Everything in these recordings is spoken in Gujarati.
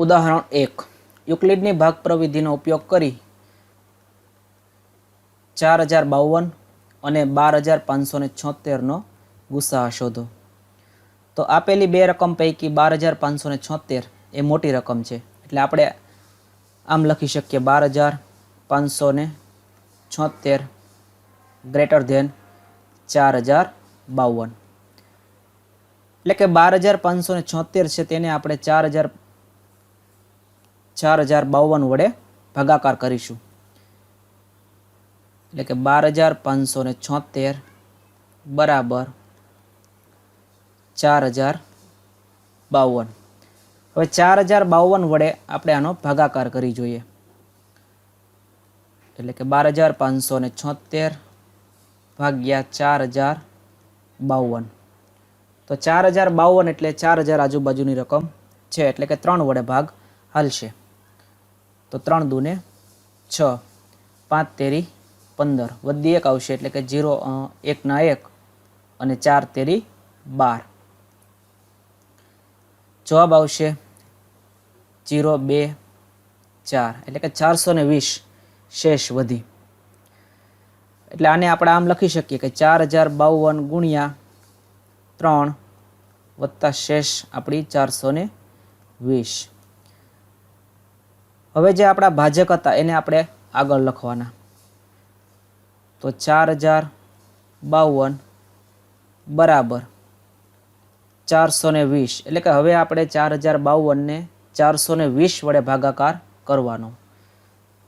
ઉદાહરણ 1. યુક્લિડની ભાગ પ્રવિધિનો ઉપયોગ કરી 4052 અને 12576 નો ગુસાઅ શોધો. તો આપેલી બે રકમ પૈકી 12576 એ મોટી રકમ છે, એટલે આપણે આમ લખી શકીએ 12576 ગ્રેટર ધેન 4052. એટલે કે 12576 છે તેને આપણે 4052 વડે ભાગાકાર કરીશું. એટલે કે 12576 બરાબર 4052. હવે 4052 વડે આપણે આનો ભાગાકાર કરી જોઈએ. એટલે કે 12576 ભાગ્યા 4052. તો 4052 એટલે 4000 આજુબાજુની રકમ છે, એટલે કે 3 વડે ભાગ હાલશે. તો 3 દૂને 6, 5 તેરી 15, વધી 1 આવશે એટલે કે 0 1 ના 1 અને 4 તેરી 12. જવાબ આવશે 0 2 4, એટલે કે 420 શેષ વધી. એટલે આને આપણે આમ લખી શકીએ કે 4052 ગુણ્યા 3 વત્તા શેષ આપણી 420. હવે જે આપણા ભાજક હતા એને આપણે આગળ લખવાના. તો 4052 બરાબર 420, એટલે કે હવે આપણે 4052 ને 420 વડે ભાગાકાર કરવાનો.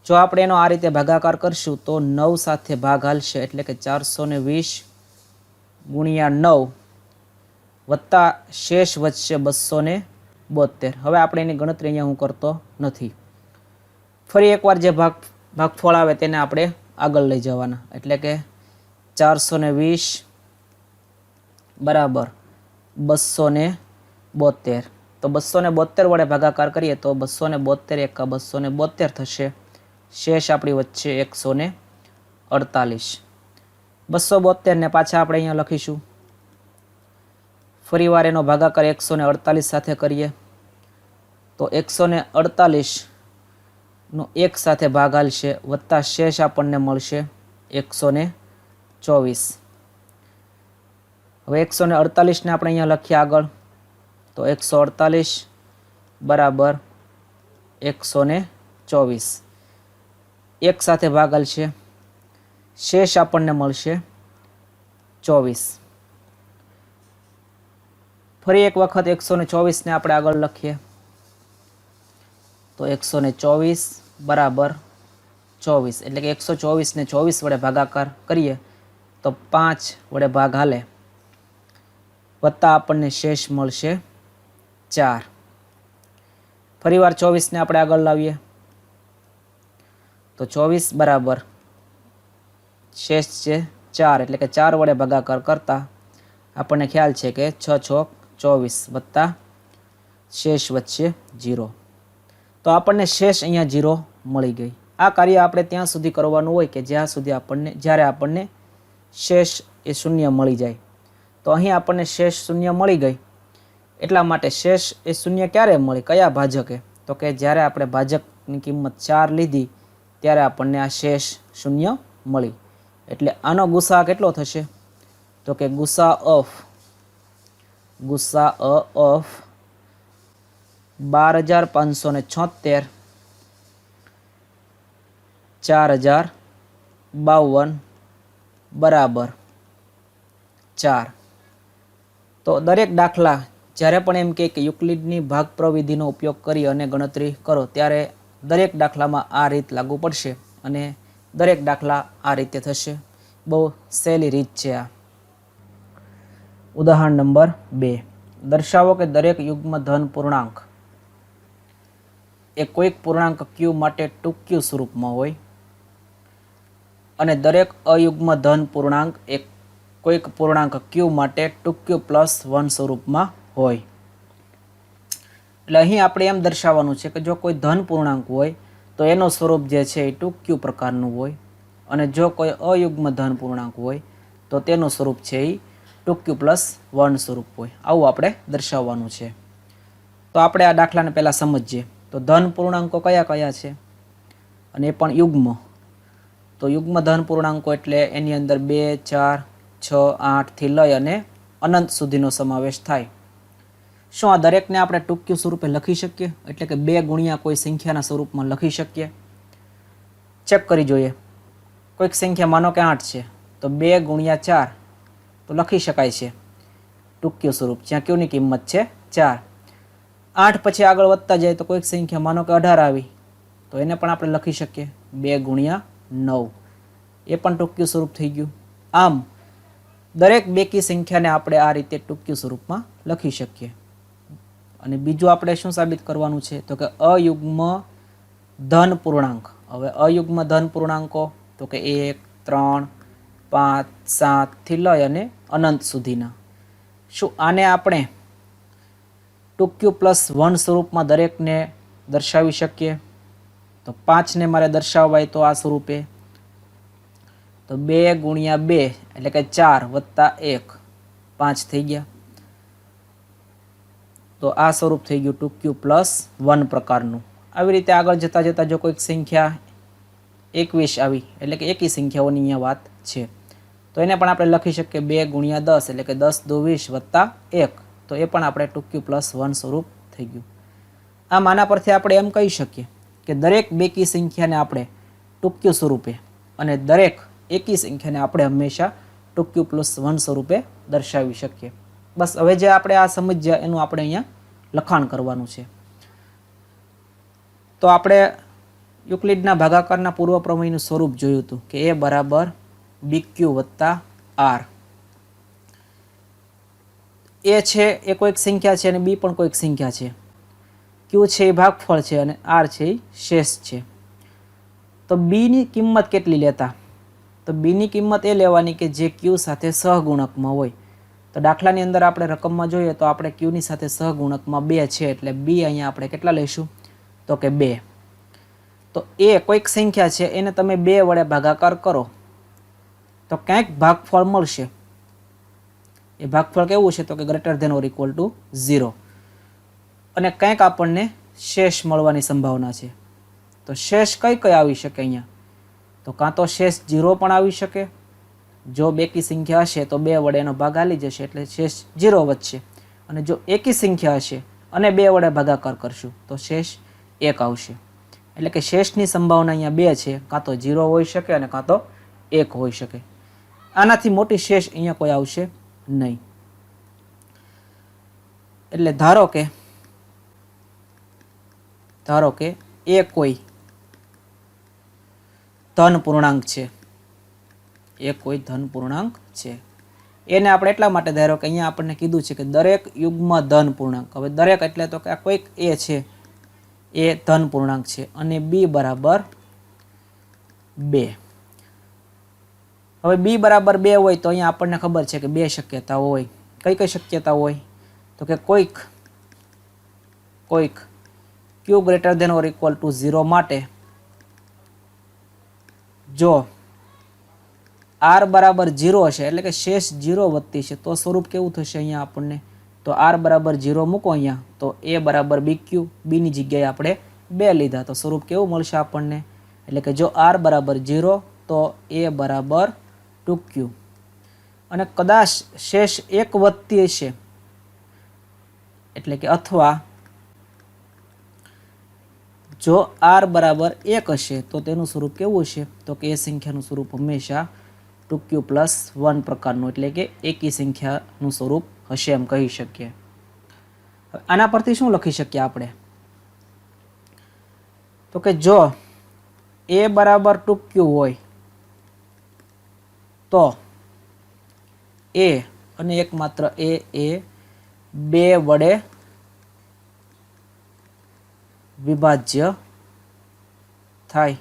જો આપણે એનો આ રીતે ભાગાકાર કરશું તો 9 સાથે ભાગ હાલશે, એટલે કે 420 ગુણ્યા 9 વત્તા શેષ વધશે 272. હવે આપણે એની ગણતરી અહીંયા હું કરતો નથી. ફરી એકવાર જે ભાગફળ આવે તેને આપણે આગળ લઈ જવાના. એટલે કે 420 બરાબર 272. તો 272 વડે ભાગાકાર કરીએ તો 272 એકા 272 થશે. શેષ આપણી વચ્ચે 148. 272 ને પાછા આપણે અહીંયા લખીશું. ફરી વાર એનો ભાગાકાર 148 સાથે કરીએ તો 148 નો 1 સાથે ભાગ હાલશે, વત્તા શેષ આપણને મળશે 124. હવે 148 ને આપણે અહીંયા લખીએ આગળ. તો 148 બરાબર 124. 1 સાથે ભાગ હાલશે, શેષ આપણને મળશે 24. ફરી એક વખત 124 ને આપણે આગળ લખીએ. તો 124 બરાબર 24, એટલે કે 124 ને 24 વડે ભાગાકાર કરીએ તો 5 વડે ભાગ હાલે, વત્તા આપણને શેષ મળશે 4. ફરીવાર 24 ને આપણે આગળ લાવીએ. તો 24 બરાબર શેષ છે 4, એટલે કે 4 વડે ભાગાકાર કરતા આપણને ખ્યાલ છે કે 6 ચોક 24 વત્તા શેષ વચ્ચે 0. તો આપણને શેષ અહીંયા 0 મળી ગઈ. આ કાર્ય આપણે ત્યાં સુધી કરવાનું હોય કે જ્યારે આપણને શેષ એ શૂન્ય મળી જાય. તો અહીં આપણને શેષ શૂન્ય મળી ગઈ. એટલા માટે શેષ એ શૂન્ય ક્યારે મળી, કયા ભાજકે? તો કે જ્યારે આપણે ભાજકની કિંમત 4 લીધી ત્યારે આપણને આ શેષ શૂન્ય મળી. એટલે આનો ગુસાઅ કેટલો થશે? તો કે ગુસાઅ ઓફ 12576 4052 બરાબર 4. તો દરેક દાખલા જ્યારે પણ એમ કે યુક્લિડની ભાગ પ્રવિધિનો ઉપયોગ કરી અને ગણતરી કરો ત્યારે દરેક દાખલામાં આ રીત લાગુ પડશે અને દરેક દાખલા આ રીતે થશે. બહુ સહેલી રીત છે આ. ઉદાહરણ નંબર 2. દર્શાવો કે દરેક યુગ્મ ધન પૂર્ણાંક એ કોઈક પૂર્ણાંક q માટે 2q સ્વરૂપમાં હોય અને દરેક અયુગ્મ ધન પૂર્ણાંક એ કોઈક પૂર્ણાંક q માટે 2q + 1 સ્વરૂપમાં હોય. એટલે અહીં આપણે એમ દર્શાવવાનું છે કે જો કોઈ ધન પૂર્ણાંક હોય તો એનો સ્વરૂપ જે છે એ 2q પ્રકારનું હોય, અને જો કોઈ અયુગ્મ ધન પૂર્ણાંક હોય તો તેનું સ્વરૂપ છે એ 2q+1 સ્વરૂપ હોય. આવું આપણે દર્શાવવાનું છે. તો આપણે આ દાખલાને પહેલાં સમજીએ. તો ધન પૂર્ણાંકો કયા કયા છે અને એ પણ યુગ્મ. તો યુગ્મ ધન પૂર્ણાંકો એટલે એની અંદર 2, 4, 6, 8થી લઈ અને અનંત સુધીનો સમાવેશ થાય. શું આ દરેકને આપણે 2q સ્વરૂપે લખી શકીએ, એટલે કે 2 ગુણ્યા કોઈ સંખ્યાના સ્વરૂપમાં લખી શકીએ? ચેક કરી જોઈએ. કોઈક સંખ્યા માનો કે 8 છે તો 2 ગુણ્યા 4 તો લખી શકાય છે 2q સ્વરૂપ, જ્યાં qની કિંમત છે 4. 8 પછી આગળ વધતા જાય તો કોઈક સંખ્યા માનો કે 18 આવી તો એને પણ આપણે લખી શકીએ 2 ગુણ્યા 9, એ પણ 2q સ્વરૂપ થઈ ગયું. આમ દરેક બેકી સંખ્યાને આપણે આ રીતે 2q સ્વરૂપમાં લખી શકીએ. અને બીજું આપણે શું સાબિત કરવાનું છે તો કે અયુગ્મ ધન પૂર્ણાંક. હવે અયુગ્મ ધન પૂર્ણાંકો તો કે 1, 3, 5, 7 થી લઈ અને અનંત સુધીના. શું આને આપણે 2q+1 સ્વરૂપમાં દરેકને દર્શાવી શકીએ? તો 5ને મારે દર્શાવવા હોય તો આ સ્વરૂપે, તો 2 ગુણ્યા 2 એટલે કે 4 વત્તા 1, 5 થઈ ગયા. તો આ સ્વરૂપ થઈ ગયું 2q+1 પ્રકારનું. આવી રીતે આગળ જતા જતા જો કોઈક સંખ્યા 21 આવી એટલે કે એકી સંખ્યાઓની અહીંયા વાત છે તો એને પણ આપણે લખી શકીએ 2 ગુણ્યા 10 એટલે કે 10 દુ 20 વત્તા 1, તો એ પણ આપણે 2q+1 સ્વરૂપ થઈ ગયું. આમ આના પરથી આપણે એમ કહી શકીએ કે દરેક બેકી સંખ્યાને આપણે 2q સ્વરૂપે અને દરેક એકી સંખ્યાને આપણે હંમેશા 2q+1 સ્વરૂપે દર્શાવી શકીએ. બસ હવે જે આપણે આ સમજ્યા એનું આપણે અહીંયા લખાણ કરવાનું છે. તો આપણે યુક્લિડના ભાગાકારના પૂર્વ પ્રમેયનું સ્વરૂપ જોયું હતું કે a બરાબર bq વત્તા r. a છે એ કોઈક સંખ્યા છે અને b પણ કોઈક સંખ્યા છે. q છે એ ભાગફળ છે અને r છે એ શેષ છે. તો b ની કિંમત કેટલી લેતા? તો b ની કિંમત એ લેવાની કે જે q સાથે સહગુણકમાં હોય. તો દાખલાની અંદર આપણે રકમમાં જોઈએ તો આપણે q ની સાથે સહગુણકમાં 2 છે એટલે b અહીંયા આપણે કેટલા લઈશું તો કે 2. તો એ કોઈક સંખ્યા છે એને તમે 2 વડે ભાગાકાર કરો તો કંઈક ભાગફળ મળશે. એ ભાગફળ કેવું છે તો કે >= 0 અને કંઈક આપણને શેષ મળવાની સંભાવના છે. તો શેષ કઈ કઈ આવી શકે અહીંયા? તો કાં તો શેષ 0 પણ આવી શકે. જો બેકી સંખ્યા હશે તો 2 વડે એનો ભાગ હાલી જશે એટલે શેષ 0 વધશે. અને જો એકી સંખ્યા હશે અને 2 વડે ભાગાકાર કરશું તો શેષ 1 આવશે. એટલે કે શેષની સંભાવના અહીંયા 2 છે, કાં તો 0 હોઈ શકે અને કાં તો 1 હોઈ શકે. આનાથી મોટી શેષ અહીંયા કોઈ આવશે નહીં. એટલે ધારો કે એ કોઈ ધન પૂર્ણાંક છે, એ કોઈ ધન પૂર્ણાંક છે. એને આપણે એટલા માટે ધારો કે અહીંયા આપણને કીધું છે કે દરેક યુગ્મ ધન પૂર્ણાંક. હવે દરેક એટલે તો કે આ કોઈક એ છે એ ધન પૂર્ણાંક છે અને b બરાબર 2. હવે b બરાબર 2 હોય તો અહીંયા આપણને ખબર છે કે 2 શક્યતાઓ હોય. કઈ કઈ શક્યતા હોય તો કે કોઈક q > 0 માટે જો r બરાબર 0 હશે એટલે કે શેષ 0 વધતી છે તો સ્વરૂપ કેવું થશે અહીંયા આપણને? તો r બરાબર 0 મૂકો અહીંયા તો a બરાબર bq, b ની જગ્યાએ આપણે 2 લીધા તો સ્વરૂપ કેવું મળશે આપણને? એટલે કે જો r બરાબર 0 તો a બરાબર 2q અને કદાચ શેષ 1 વધતી હશે એટલે કે અથવા જો r બરાબર 1 હશે તો તેનું સ્વરૂપ કેવું હશે તો કે એ સંખ્યાનું સ્વરૂપ હંમેશા 2q+1 પ્રકારનું એટલે કે એકી સંખ્યાનું સ્વરૂપ હશે એમ કહી શકીએ. આના પરથી શું લખી શકીએ આપણે તો કે જો a બરાબર 2q હોય તો a અને એકમાત્ર એ 2 વડે વિભાજ્ય થાય.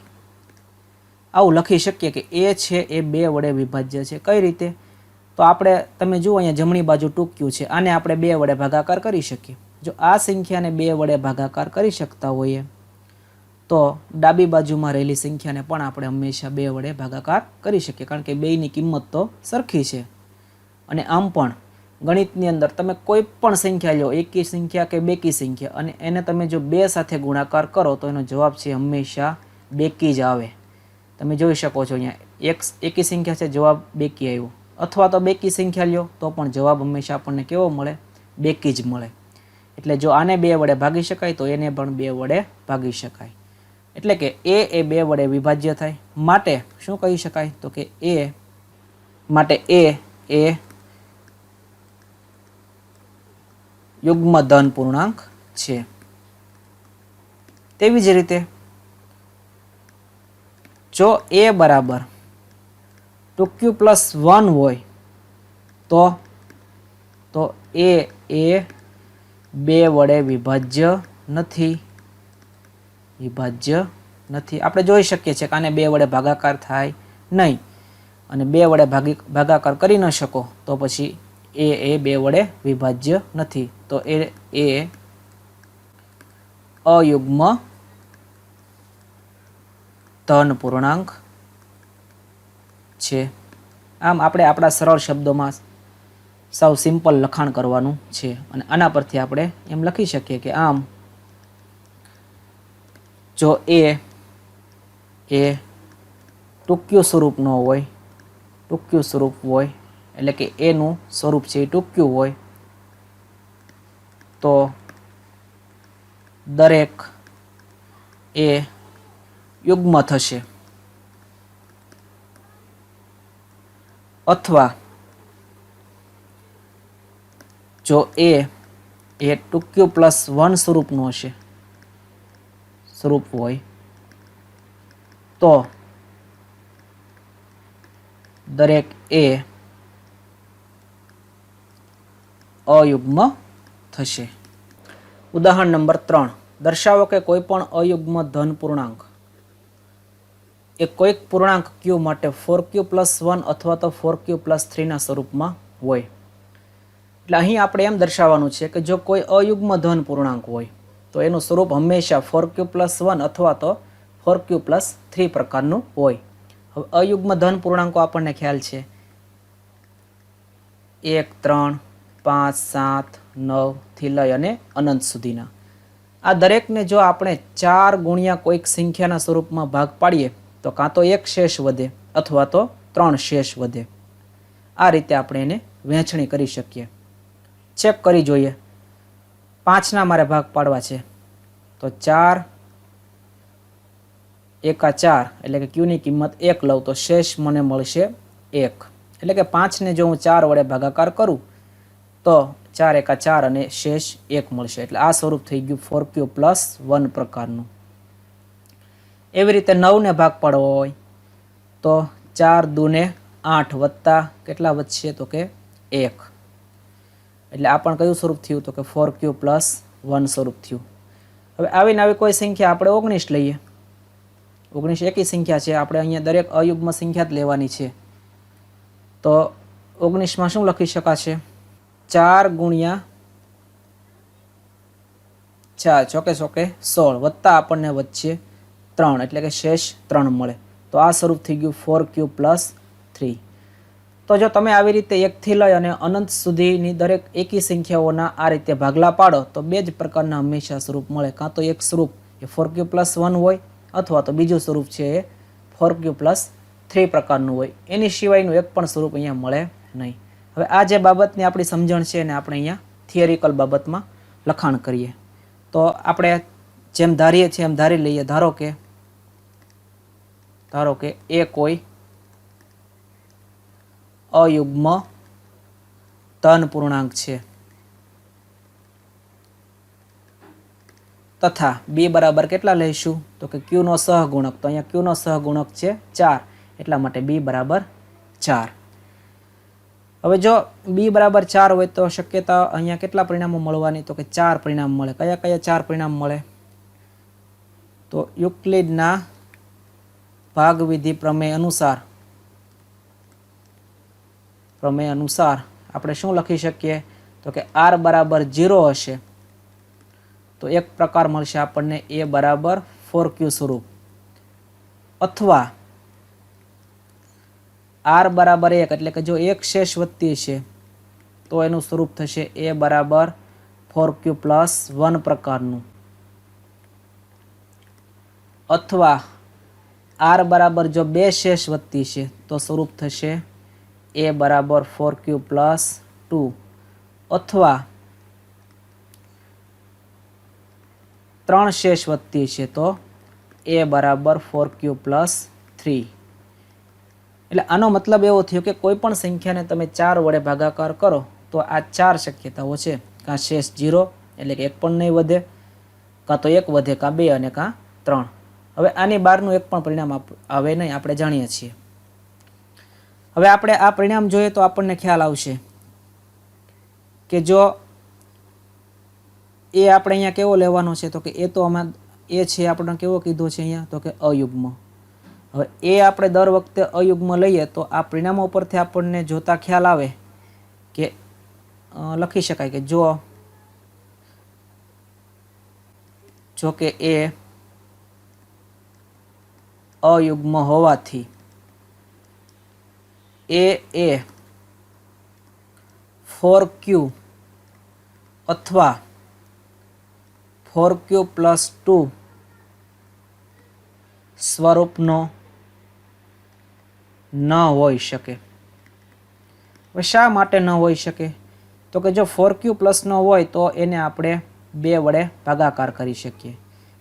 આવું લખી શકીએ કે એ છે એ 2 વડે વિભાજ્ય છે. કઈ રીતે? તો આપણે તમે જુઓ અહીંયા જમણી બાજુ 2q છે, આને આપણે 2 વડે ભાગાકાર કરી શકીએ. જો આ સંખ્યાને 2 વડે ભાગાકાર કરી શકતા હોઈએ તો ડાબી બાજુમાં રહેલી સંખ્યાને પણ આપણે હંમેશા 2 વડે ભાગાકાર કરી શકીએ, કારણ કે બેયની કિંમત તો સરખી છે. અને આમ પણ ગણિતની અંદર તમે કોઈ પણ સંખ્યા લો, એકી સંખ્યા કે બેકી સંખ્યા, અને એને તમે જો 2 સાથે ગુણાકાર કરો તો એનો જવાબ છે હંમેશા બેકી જ આવે. તમે જોઈ શકો છો અહીંયા એકી સંખ્યા છે, જવાબ બેકી આવ્યો, અથવા તો બેકી સંખ્યા લ્યો તો પણ જવાબ હંમેશા આપણને કેવો મળે? બેકી જ મળે. એટલે જો આને 2 વડે ભાગી શકાય તો એને પણ 2 વડે ભાગી શકાય. એટલે કે એ 2 વડે વિભાજ્ય થાય. માટે શું કહી શકાય? તો કે એ યુગ્મ ધન પૂર્ણાંક છે. તેવી જ રીતે જો a બરાબર 2q + 1 હોય તો એ 2 વડે વિભાજ્ય નથી. આપણે જોઈ શકીએ છીએ કે આને 2 વડે ભાગાકાર થાય નહીં, અને 2 વડે ભાગાકાર કરી ન શકો તો પછી એ 2 વડે વિભાજ્ય નથી. તો એ અયુગ્મ ધન પૂર્ણાંક છે. આમ આપણે આપણા સરળ શબ્દોમાં સાવ સિમ્પલ લખાણ કરવાનું છે, અને આના પરથી આપણે એમ લખી શકીએ કે આમ જો એ ટૂંક્યું સ્વરૂપ ન હોય, ટૂંક્યું સ્વરૂપ હોય એટલે કે એનું સ્વરૂપ છે એ ટૂંક્યું હોય તો દરેક એ યુગ્મ થશે. અથવા જો એ ટૂંક્યું +1 સ્વરૂપનું હશે, સ્વરૂપ હોય તો દરેક એ અયુગ્મ થશે. ઉદાહરણ નંબર 3. દર્શાવો કે કોઈ પણ અયુગ્મ ધન પૂર્ણાંક એ કોઈક પૂર્ણાંક q માટે 4q + 1 અથવા તો 4q + 3 ના સ્વરૂપમાં હોય. એટલે અહીં આપણે એમ દર્શાવવાનું છે કે જો કોઈ અયુગ્મ ધન પૂર્ણાંક હોય તો એનું સ્વરૂપ હંમેશા 4q + 1 અથવા તો 4q + 3 પ્રકારનું હોય. હવે અયુગ્મ ધન પૂર્ણાંકો આપણને ખ્યાલ છે 1, 3, 5, 7, 9 થી લઈ અને અનંત સુધીના. આ દરેકને જો આપણે 4 ગુણ્યા કોઈક સંખ્યાના સ્વરૂપમાં ભાગ પાડીએ તો કાં તો 1 શેષ વધે અથવા તો 3 શેષ વધે. આ રીતે આપણે એને વહેંચણી કરી શકીએ. ચેક કરી જોઈએ. 5ના મારે ભાગ પાડવા છે તો 4 એકા 4 એટલે કે q ની કિંમત 1 લઉં તો શેષ મને મળશે 1. એટલે કે 5ને જો હું 4 વડે ભાગાકાર કરું તો 4 એકા 4 અને શેષ 1 મળશે. એટલે આ સ્વરૂપ થઈ ગયું 4q + 1 પ્રકારનું. એવી રીતે 9ને ભાગ પાડવો હોય તો 4 દૂને 8 વત્તા કેટલા વધશે તો કે 1. એટલે આ પણ કયું સ્વરૂપ થયું તો કે 4q + 1 સ્વરૂપ થયું. હવે આવીને આવી કોઈ સંખ્યા આપણે 19 લઈએ. 19 એકી સંખ્યા છે, આપણે અહીંયા દરેક અયુગ્મ સંખ્યા જ લેવાની છે. તો 19માં શું લખી શકાશે? 4 ગુણ્યા 4 ચોકે 16 વત્તા આપણને વચ્ચે 3 એટલે કે શેષ 3 મળે. તો આ સ્વરૂપ થઈ ગયું 4q + 3. તો જો તમે આવી રીતે 1 થી લઈ અને અનંત સુધીની દરેક એકી સંખ્યાઓના આ રીતે ભાગલા પાડો તો 2 જ પ્રકારના હંમેશા સ્વરૂપ મળે. કાં તો એક સ્વરૂપ એ 4q + 1 હોય અથવા તો બીજું સ્વરૂપ છે એ 4q + 3 પ્રકારનું હોય. એની સિવાયનું એક પણ સ્વરૂપ અહીંયા મળે નહીં. હવે આ જે બાબતની આપણી સમજણ છે એને આપણે અહીંયા થિયરિકલ બાબતમાં લખાણ કરીએ. તો આપણે જેમ ધારીએ છીએ એમ ધારી લઈએ. ધારો કે એ કોઈ અયુગ્મ ધન પૂર્ણાંક છે તથા b બરાબર કેટલા લઈશું તો કે q નો સહગુણક. તો અહીંયા q નો સહગુણક છે 4 એટલા માટે b બરાબર 4. હવે જો b બરાબર 4 હોય તો શક્યતા અહીંયા કેટલા પરિણામો મળવાની તો કે 4 પરિણામ મળે. કયા કયા 4 પરિણામ મળે તો યુક્લિડના ભાગવિધિ પ્રમેય અનુસાર આપણે શું લખી શકીએ તો કે r બરાબર 0 હશે તો એક પ્રકાર મળશે આપણને a બરાબર 4q સ્વરૂપ, અથવા r બરાબર 1 એટલે કે જો એક શેષ વધતી છે તો એનું સ્વરૂપ થશે a બરાબર 4q પ્લસ 1 પ્રકારનું, અથવા r બરાબર જો બે શેષ વધતી છે તો સ્વરૂપ થશે a બરાબર 4q પ્લસ 2, અથવા 3 શેષ વધતી છે તો a બરાબર 4q પ્લસ 3. એટલે આનો મતલબ એવો થયો કે કોઈ પણ સંખ્યાને તમે 4 વડે ભાગાકાર કરો તો આ 4 શક્યતાઓ છે. કાં શેષ 0 એટલે કે એક પણ નહીં વધે, કાં તો 1 વધે, કાં 2 અને કાં 3. હવે આની બહારનું એક પણ પરિણામ આવે નહીં, આપણે જાણીએ છીએ. હવે આપણે આ પરિણામ જોઈએ તો આપણને ખ્યાલ આવશે કે જો એ આપણે અહીંયા કેવો લેવાનો છે, તો કે એ તો આમાં એ છે આપણે કેવો કીધો છે અહીંયા, તો કે અયુગ્મ. હવે એ આપણે દર વખતે અયુગ્મ લઈએ તો આ પરિણામો પરથી આપણને જોતા ખ્યાલ આવે કે લખી શકાય કે જો કે એ અયુગ્મ હોવાથી એ 4q અથવા 4q પ્લસ 2 સ્વરૂપનો ન હોઈ શકે. હવે શા માટે ન હોઈ શકે, તો કે જો 4q પ્લસ નો હોય તો એને આપણે 2 વડે ભાગાકાર કરી શકીએ,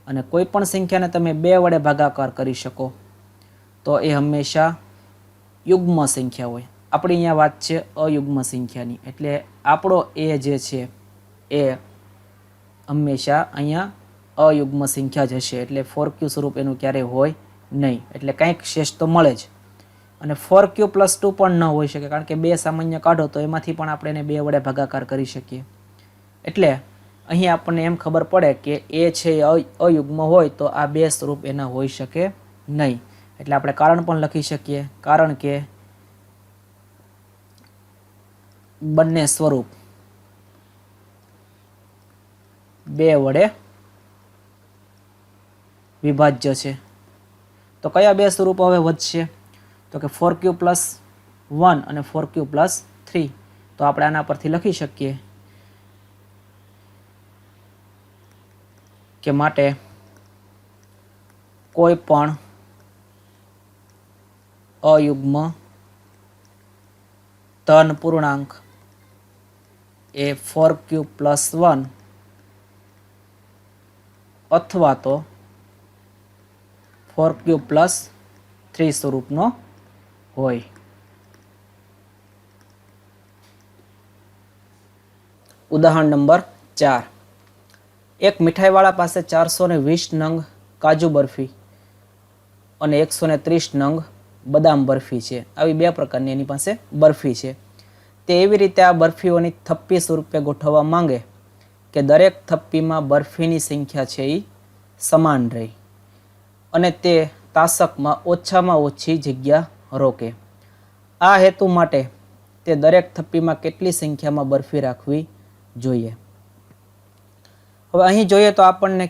અને કોઈ પણ સંખ્યાને તમે 2 વડે ભાગાકાર કરી શકો તો એ હંમેશા યુગ્મ સંખ્યા હોય. આપણી અહીંયા વાત છે અયુગ્મ સંખ્યાની, એટલે આપણો એ જે છે એ હંમેશા અહીંયા અયુગ્મ સંખ્યા જ હશે. એટલે 4q સ્વરૂપ એનું ક્યારેય હોય નહીં, એટલે કંઈક શેષ તો મળે જ. અને 4q પ્લસ 2 પણ ન હોઈ શકે, કારણ કે 2 સામાન્ય કાઢો તો એમાંથી પણ આપણે એને 2 વડે ભાગાકાર કરી શકીએ. એટલે અહીં આપણને એમ ખબર પડે કે એ છે અયુગ્મ હોય તો આ 2 સ્વરૂપ એના હોઈ શકે નહીં. એટલે આપણે કારણ પણ લખી શકીએ, કારણ કે બંને સ્વરૂપ 2 વડે વિભાજ્ય છે. તો કયા 2 સ્વરૂપો હવે વધશે, તો કે 4q પ્લસ 1 અને 4q પ્લસ 3. તો આપણે આના પરથી લખી શકીએ કે માટે કોઈ પણ અયુગ્મ ધન પૂર્ણાંક એ 4q પ્લસ 1 અથવા તો 4q પ્લસ 3 સ્વરૂપનો હોય. ઉદાહરણ નંબર 4. એક મીઠાઈવાળા પાસે 420 નંગ કાજુ બરફી અને 130 નંગ બદામ બરફી છે. આવી 2 પ્રકારની એની પાસે બરફી છે. તે એવી રીતે આ બરફીઓની થપ્પી સ્વરૂપે ગોઠવવા માંગે કે દરેક થપ્પીમાં બરફીની સંખ્યા છે એ સમાન રહે અને તે તાસકમાં ઓછામાં ઓછી જગ્યા રોકે. આ હેતુ માટે તે દરેક થપ્પીમાં કેટલી સંખ્યામાં બરફી રાખવી જોઈએ. હવે અહીં જોઈએ તો આપણને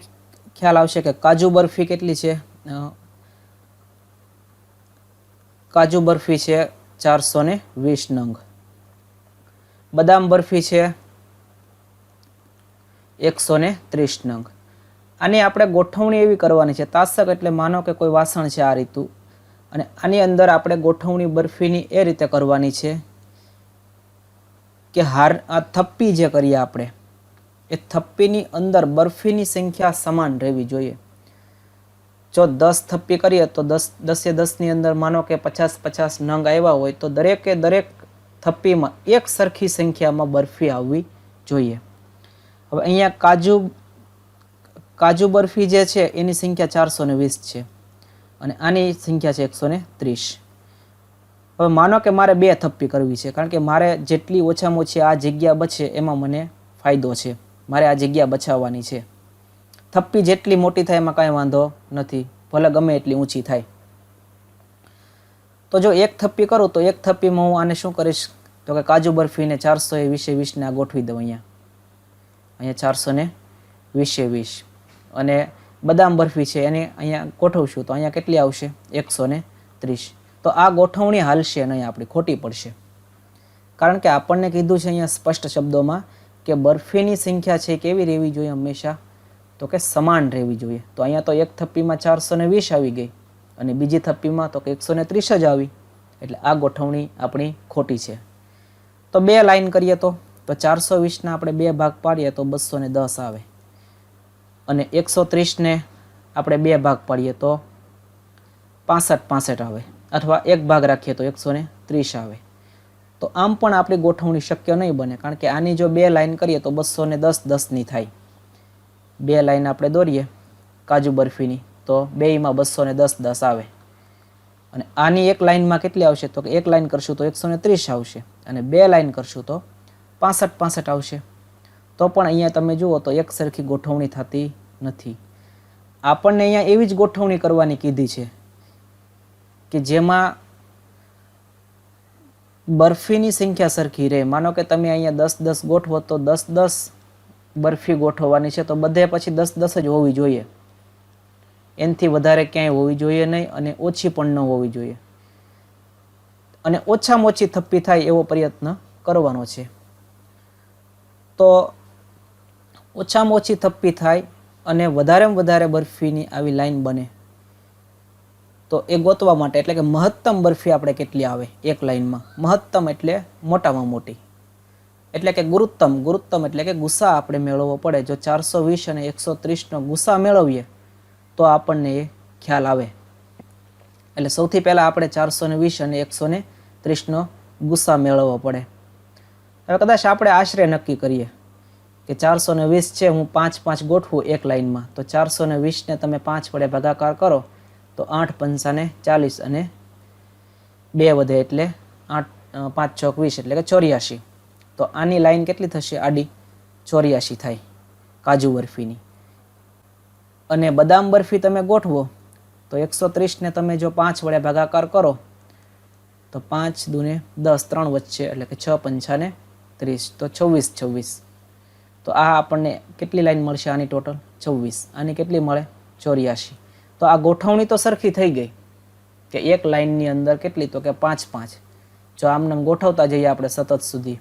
ખ્યાલ આવશે કે કાજુ બરફી કેટલી છે. કાજુ બરફી છે 420 નંગ, બદામ બરફી છે 130 નંગ. આની આપણે ગોઠવણી એવી કરવાની છે, તાસક એટલે માનો કે કોઈ વાસણ છે આ રીતું, અને આની અંદર આપણે ગોઠવણી બરફીની એ રીતે કરવાની છે કે આ થપ્પી જે કરીએ આપણે એ થપ્પીની અંદર બરફીની સંખ્યા સમાન રહેવી જોઈએ. જો 10 થપ્પી કરીએ તો 10 ની અંદર માનો કે 50 નંગ આવ્યા હોય તો દરેકે દરેક થપ્પીમાં એક સરખી સંખ્યામાં બરફી આવવી જોઈએ. હવે અહીંયા કાજુ બરફી જે છે એની સંખ્યા 420 છે અને આની સંખ્યા છે 130. હવે માનો કે મારે 2 થપ્પી કરવી છે, કારણ કે મારે જેટલી ઓછામાં ઓછી આ જગ્યા બચે એમાં મને ફાયદો છે, મારે આ જગ્યા બચાવવાની છે. થપ્પી જેટલી મોટી થાય એમાં કાંઈ વાંધો નથી, ભલે ગમે એટલી ઊંચી થાય. તો જો 1 થપ્પી કરું તો 1 થપ્પીમાં હું આને શું કરીશ, તો કે કાજુ બરફીને 420 ને આ ગોઠવી દઉં. અહીંયા 420 અને બદામ બરફી છે એને અહીંયા ગોઠવશું તો અહીંયા કેટલી આવશે 130. તો આ ગોઠવણી હાલશે નહીં, આપણી ખોટી પડશે, કારણ કે આપણને કીધું છે અહીંયા સ્પષ્ટ શબ્દોમાં કે બરફીની સંખ્યા છે કેવી રહેવી જોઈએ હંમેશા, તો કે સમાન રહેવી જોઈએ. તો અહીંયા તો એક થપ્પીમાં 420 આવી ગઈ અને બીજી થપ્પીમાં તો કે 130 જ આવી, એટલે આ ગોઠવણી આપણી ખોટી છે. તો બે લાઈન કરીએ તો 420ના આપણે બે ભાગ પાડીએ તો 210 આવે અને 130ને આપણે બે ભાગ પાડીએ તો 65 આવે, અથવા એક ભાગ રાખીએ તો 130 આવે. તો આમ પણ આપણી ગોઠવણી શક્ય નહીં બને, કારણ કે આની જો બે લાઈન કરીએ તો 210-10ની થાય. બે લાઈન આપણે દોરીએ કાજુ બરફીની તો બેયમાં 210-10 આવે અને આની એક લાઈનમાં કેટલી આવશે તો કે એક લાઈન કરશું તો 130 આવશે અને બે લાઈન કરશું તો 65 આવશે. તો પણ અહીંયા તમે જુઓ તો એક સરખી ગોઠવણી થતી નથી. આપણને અહીંયા એવી જ ગોઠવણી કરવાની કીધી છે કે જેમાં બરફીની સંખ્યા સરખી રહે. માનો કે તમે અહીંયા 10-10 ગોઠવો તો 10-10 બરફી ગોઠવવાની છે તો બધે પછી 10-10 જ હોવી જોઈએ, એનાથી વધારે ક્યાંય હોવી જોઈએ નહીં અને ઓછી પણ ન હોવી જોઈએ, અને ઓછામાં ઓછી થપ્પી થાય એવો પ્રયત્ન કરવાનો છે. તો ઓછામાં ઓછી થપ્પી થાય અને વધારેમાં વધારે બરફીની આવી લાઈન બને તો એ ગોતવા માટે, એટલે કે મહત્તમ બરફી આપણે કેટલી આવે એક લાઈનમાં, મહત્તમ એટલે મોટામાં મોટી, એટલે કે ગુરુત્તમ એટલે કે ગુસ્સા આપણે મેળવવો પડે. જો 420 અને 130નો ગુસ્સા મેળવીએ તો આપણને એ ખ્યાલ આવે. એટલે સૌથી પહેલાં આપણે 420 અને 130નો ગુસ્સા મેળવવો પડે. હવે કદાચ આપણે આશરે નક્કી કરીએ કે 420 છે, હું 5-5 ગોઠવું એક લાઈનમાં, તો 420ને તમે 5 વડે ભાગાકાર કરો તો 8 પંચાને 40 અને 2 વધે એટલે 8 5 6 20 એટલે કે 84. તો આની લાઈન કેટલી થશે આડી 84 થાય કાજુ બરફીની. અને બદામ બરફી તમે ગોઠવો તો 130ને તમે જો 5 વડે ભાગાકાર કરો તો 5 દૂને 10, 3 વચ્ચે એટલે કે 6 પંચાને 30, તો 26. તો આ આપણને કેટલી લાઈન મળશે આની ટોટલ 26, આની કેટલી મળે 84. તો આ ગોઠવણી તો સરખી થઈ ગઈ કે એક લાઈનની અંદર કેટલી તો કે 5-5. જો આમને ગોઠવતા જઈએ આપણે સતત સુધી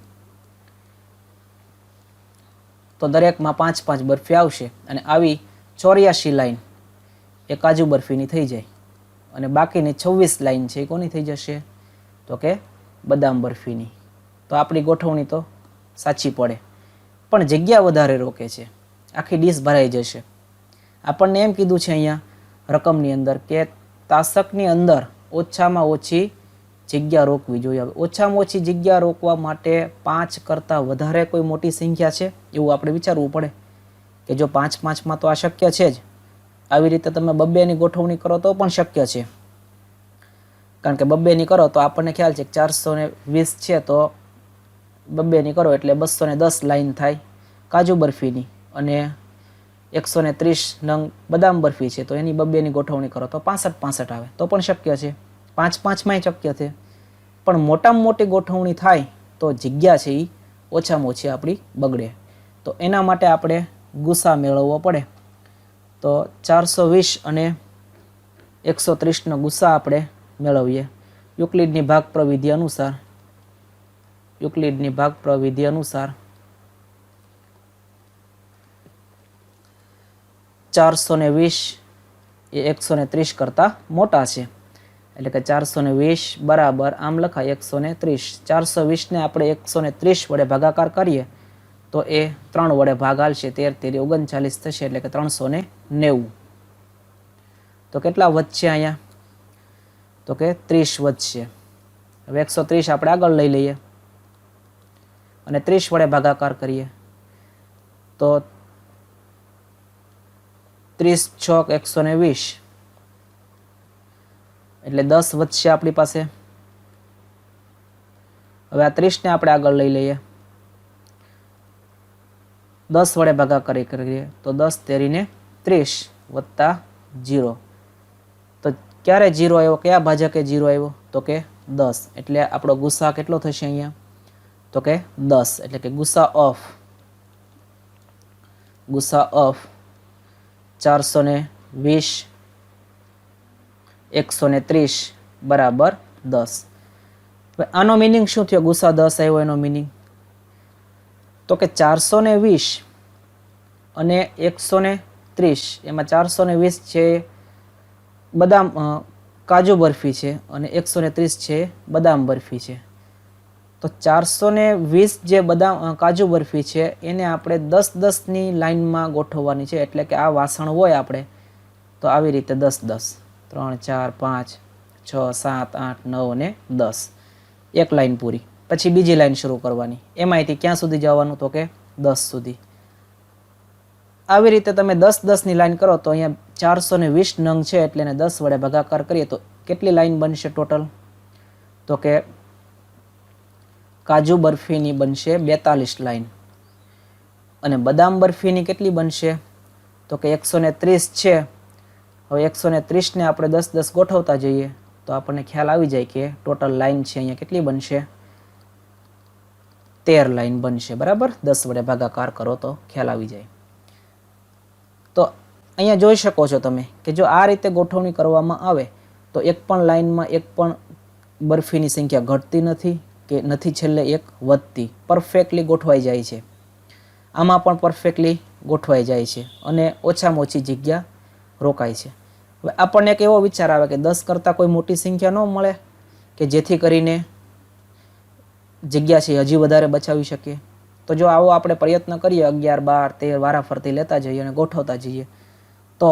તો દરેકમાં 5-5 બરફી આવશે અને આવી 84 લાઈન એ કાજુ બરફીની થઈ જાય અને બાકીની 26 લાઈન છે એ કોની થઈ જશે તો કે બદામ બરફીની. તો આપણી ગોઠવણી તો સાચી પડે, પણ જગ્યા વધારે રોકે છે, આખી ડીશ ભરાઈ જશે. આપણને એમ કીધું છે અહીંયા રકમની અંદર કે તાસકની અંદર ઓછામાં ઓછી જગ્યા રોકવી જોઈએ. હવે ઓછામાં ઓછી જગ્યા રોકવા માટે 5 કરતાં વધારે કોઈ મોટી સંખ્યા છે એવું આપણે વિચારવું પડે કે જો 5-5માં તો આ શક્ય છે જ, આવી રીતે તમે 2-2ની ગોઠવણી કરો તો પણ શક્ય છે, કારણ કે 2-2ની કરો તો આપણને ખ્યાલ છે કે 420 છે તો 2-2ની કરો એટલે 210 લાઈન થાય કાજુ બરફીની અને 130 નંગ બદામ બરફી છે તો એની 2-2ની ગોઠવણી કરો તો 65 આવે, તો પણ શક્ય છે. 5-5માંય શક્ય છે, પણ મોટામાં મોટી ગોઠવણી થાય તો જગ્યા છે એ ઓછામાં ઓછી આપણી બગડે. તો એના માટે આપણે ગુસ્સા મેળવવો પડે. તો 420 અને 130નો ગુસ્સા આપણે મેળવીએ યુક્લિડની ભાગ પ્રવિધિ અનુસાર. 420 એ 130 કરતાં મોટા છે, એટલે કે 420 બરાબર આમ લખાય 130. 420ને આપણે 130 વડે ભાગાકાર કરીએ તો એ 3 વડે ભાગ હાલશે, 13 39 થશે એટલે કે 390. તો કેટલા વધશે અહીંયા તો કે 30 વધશે. હવે 130 આપણે આગળ લઈ લઈએ અને 30 વડે ભાગાકાર કરીએ તો 30 છોક 120 એટલે 10 વધશે આપણી પાસે. હવે આ 30ને આપણે આગળ લઈ લઈએ, 10 વડે ભાગાકાર કરીએ તો 10 તેરીને 30 વત્તા 0. તો ક્યારે 0 આવ્યો, કયા ભાજકે 0 આવ્યો તો કે 10, એટલે આપણો ગુસ્સા કેટલો થશે અહીંયા તો કે 10, એટલે કે ગુસ્સા ઓફ 420 130 બરાબર 10. હવે આનો મિનિંગ શું થયો? ગુસા 10 આવ્યો એનો મિનિંગ તો કે 420 અને 130, એમાં 420 છે બદામ કાજુ બરફી છે અને 130 છે બદામ બરફી છે. તો 420 જે બદામ કાજુ બરફી છે એને આપણે 10-10ની લાઈનમાં ગોઠવવાની છે. એટલે કે આ વાસણ હોય આપણે તો આવી રીતે 10-10, 3 4 5 6 7 8 9 અને 10, એક લાઈન પૂરી. પછી બીજી લાઈન શરૂ કરવાની. એમાંથી ક્યાં સુધી જવાનું? તો કે 10 સુધી. આવી રીતે તમે 10-10ની લાઈન કરો તો અહીંયા 420 નંગ છે એટલે એને 10 વડે ભાગાકાર કરીએ તો કેટલી લાઈન બનશે ટોટલ? તો કે કાજુ બરફીની બનશે 42 લાઈન અને બદામ બરફીની કેટલી બનશે? તો કે 130 છે. હવે 130ને આપણે 10-10 ગોઠવતા જઈએ તો આપણને ખ્યાલ આવી જાય કે ટોટલ લાઈન છે અહીંયા કેટલી બનશે? 13 લાઈન બનશે. બરાબર, 10 વડે ભાગાકાર કરો તો ખ્યાલ આવી જાય. તો અહીંયા જોઈ શકો છો તમે કે જો આ રીતે ગોઠવણી કરવામાં આવે તો એક પણ લાઈનમાં એક પણ બરફીની સંખ્યા ઘટતી નથી કે નથી છેલ્લે એક વધતી. પરફેક્ટલી ગોઠવાઈ જાય છે. આમાં પણ પરફેક્ટલી ગોઠવાઈ જાય છે અને ઓછામાં ઓછી જગ્યા રોકાય છે. હવે આપણને એક એવો વિચાર આવે કે 10 કરતાં કોઈ મોટી સંખ્યા ન મળે કે જેથી કરીને જગ્યા છે હજી વધારે બચાવી શકીએ. તો જો આવો આપણે પ્રયત્ન કરીએ 11 12 13 વારાફરતી લેતા જઈએ અને ગોઠવતા જઈએ તો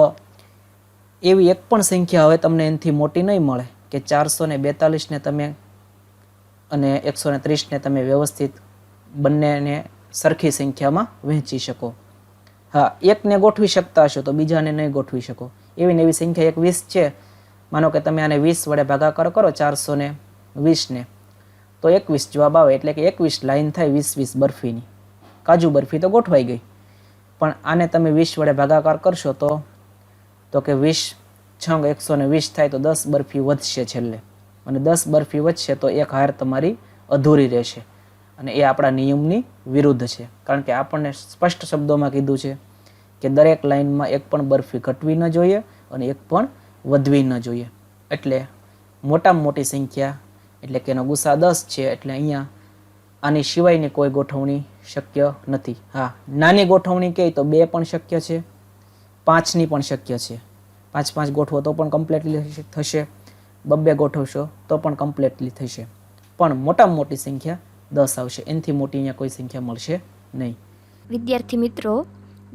એવી એક પણ સંખ્યા હવે તમને એનાથી મોટી નહીં મળે કે 442ને તમે અને 130ને તમે વ્યવસ્થિત બંનેને સરખી સંખ્યામાં વહેંચી શકો. હા, એકને ગોઠવી શકતા હશો તો બીજાને નહીં ગોઠવી શકો. એવી ને એવી સંખ્યા એક 20 છે. માનો કે તમે આને 20 વડે ભાગાકાર કરો 420ને તો 21 જવાબ આવે. એટલે કે 21 લાઈન થાય 20-20 બરફીની. કાજુ બરફી તો ગોઠવાઈ ગઈ, પણ આને તમે 20 વડે ભાગાકાર કરશો તો કે 20 છંગ 120 થાય તો 10 બરફી વધશે છેલ્લે, અને 10 બરફી વધશે તો એક હાર તમારી અધૂરી રહેશે અને એ આપણા નિયમની વિરુદ્ધ છે. કારણ કે આપણને સ્પષ્ટ શબ્દોમાં કીધું છે કે દરેક લાઈનમાં એક પણ બરફી ઘટવી ન જોઈએ અને એક પણ વધવી ન જોઈએ. એટલે મોટામાં મોટી સંખ્યા એટલે કે એનો ગુસા 10 છે. એટલે અહીંયા આની સિવાયની કોઈ ગોઠવણી શક્ય નથી. હા, નાની ગોઠવણી કહે તો 2 પણ શક્ય છે, 5ની પણ શક્ય છે. 5-5 ગોઠવો તો પણ કમ્પ્લીટલી થશે, 2-2 ગોઠવશો તો પણ કમ્પ્લીટલી થશે. પણ મોટામાં મોટી સંખ્યા 10 આવશે. એનાથી મોટી અહીંયા કોઈ સંખ્યા મળશે નહીં. વિદ્યાર્થી મિત્રો,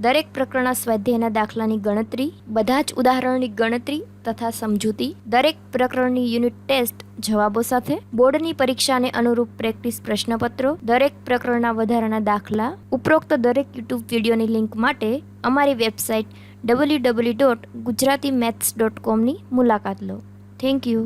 દરેક પ્રકરણના સ્વાધ્યાયના દાખલાની ગણતરી, બધા જ ઉદાહરણની ગણતરી તથા સમજૂતી, દરેક પ્રકરણની યુનિટ ટેસ્ટ જવાબો સાથે, બોર્ડની પરીક્ષાને અનુરૂપ પ્રેક્ટિસ પ્રશ્નપત્રો, દરેક પ્રકરણના વધારાના દાખલા, ઉપરોક્ત દરેક યુટ્યુબ વિડીયોની લિંક માટે અમારી વેબસાઇટ www.gujaratimaths.com ની મુલાકાત લો. Thank you.